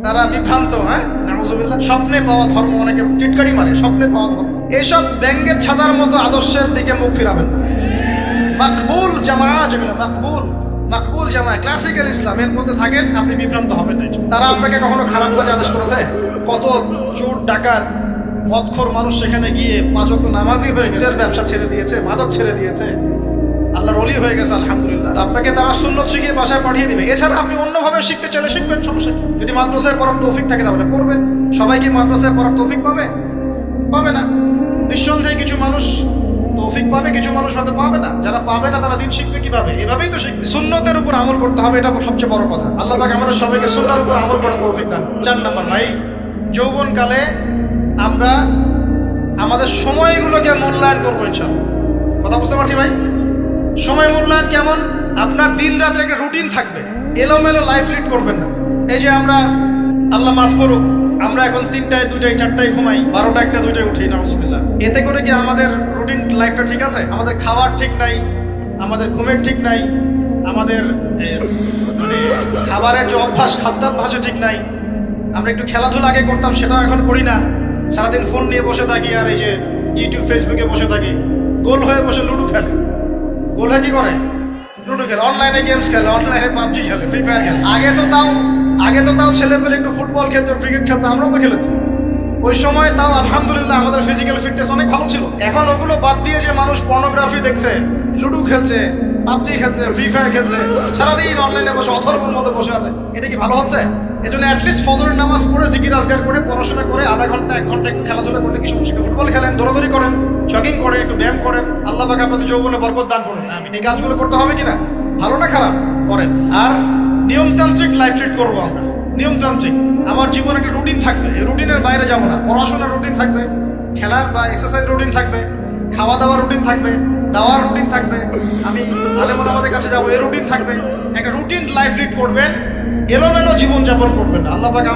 তারা বিভ্রান্ত। হ্যাঁ, নাউজুবিল্লাহ। স্বপ্নে পাওয়া ধর্ম, অনেকে টিটকারি মারে, স্বপ্নে পাওয়া ধর্ম। এইসব ব্যাঙ্গের ছাতার মতো আদর্শের দিকে মুখ ফিরাবেন না। মাকবুল জামা, যেগুলো মাকবুল জামা, ক্লাসিক্যাল ইসলামের মধ্যে থাকেন, আপনি বিভ্রান্ত হবেন না। তারা আপনাকে কখনো খারাপ কাজে আদেশ করেছে? কত চোর ডাকাত মদখোর মানুষ সেখানে গিয়ে 5 ওয়াক্ত নামাজি হয়ে গেছে, ব্যবসা ছেড়ে দিয়েছে, মাদক ছেড়ে দিয়েছে, আল্লাহর ওলি হয়ে গেছে, আলহামদুলিল্লাহ। আপনাকে তারা সুন্নত শিখিয়ে বাসায় পাঠিয়ে দিবে। এছাড়া আপনি অন্যভাবে শিখতে চলে শিখবেন, সমস্যা কি? যদি মাদ্রাসায় পড়ার তৌফিক থাকে তাহলে করবেন। সবাই কি মাদ্রাসায় পড়ার তৌফিক পাবে? পাবে না। নিঃসন্দেহে কিছু মানুষ তৌফিক পাবে, কিছু মানুষ হয়তো পাবে না। যারা পাবে না তারা দিন শিখবে কিভাবে? এভাবেই তো শিখবে। সুন্নতের উপর আমল করতে হবে, এটা সবচেয়ে বড় কথা। আল্লাহ পাক আমাদের সবাইকে সুন্নাহর উপর আমল করার তৌফিক দান। 4 নাম্বার, ভাই, যৌবনকালে আমরা আমাদের সময়গুলোকে মূল্যায়ন করবো ইনশাআল্লাহ। কথা বুঝতে পারছি ভাই? সময় মূল্যায়ন কেমন? আপনার দিন রাতের একটা রুটিন থাকবে, এলোমেলো লাইফ লিড করবেন না। এই যে আমরা, আল্লাহ মাফ করুক, আমরা এখন 3টায় 2টায় 4টায় ঘুমাই, 12টা 1টা 2টায় উঠি, নাউজুবিল্লাহ। এতে করে কি আমাদের রুটিন লাইফটা ঠিক আছে? আমাদের খাওয়ার ঠিক নাই, আমাদের ঘুমের ঠিক নাই, আমাদের মানে খাবারের যে অভ্যাস, খাদ্যাভ্যাসও ঠিক নাই। আমরা একটু খেলাধুলা আগে করতাম, সেটাও এখন করি না। সারাদিন ফোন নিয়ে বসে থাকি, আর এই যে ইউটিউব ফেসবুকে বসে থাকি। গোল হয়ে বসে লুডো খেলে। গোল হয়ে কি করে? লুডো খেলে, অনলাইনে গেমস খেলে, অনলাইনে পাবজি খেলে, ফ্রি ফায়ার খেলে। আগে তো তাও ছেলে পেলে একটু ফুটবল খেলতো, ক্রিকেট খেলতো, আমরাও তো খেলেছি। ওই সময় তাও আলহামদুলিল্লাহ আমাদের ফিজিক্যাল ফিটনেস অনেক ভালো ছিল। এখন ওগুলো বাদ দিয়ে যে মানুষ পর্নোগ্রাফি দেখছে, লুডো খেলছে, পাবজি খেলছে, ফ্রি ফায়ার খেলছে, সারাদিন অনলাইনে বসে অথর্বর মতো বসে আছে, এটা কি ভালো হচ্ছে? এই জন্য অ্যাটলিস্ট ফজরের নামাজ পড়ে, জিকির আজগার করে, পড়াশোনা করে, আধা ঘন্টা 1 ঘন্টা একটু খেলাধুলা করলে কি সমস্যা? ফুটবল খেলেন, দৌড়াদৌড়ি করেন, জগিং করেন, একটু ব্যায়াম করেন। আল্লাহ পাক আপনাদের যৌবনে বরকত দান করেন। এই কাজগুলো করতে হবে কিনা? ভালো না খারাপ? করেন। আর নিয়মতান্ত্রিক লাইফ লিড করবো আমরা। নিয়মতান্ত্রিক, আমার জীবনে একটা রুটিন থাকবে, এই রুটিনের বাইরে যাবো না। পড়াশোনার রুটিন থাকবে, খেলার বা এক্সারসাইজ রুটিন থাকবে, খাওয়া দাওয়ার রুটিন থাকবে, দাওয়ার রুটিন থাকবে, আমি আলেম ওলামাদের কাছে যাবো, এই রুটিন থাকবে। একটা রুটিন লাইফ লিড করবেন, এলোমেলো জীবন যাপন করবেন না। আল্লাহ পাক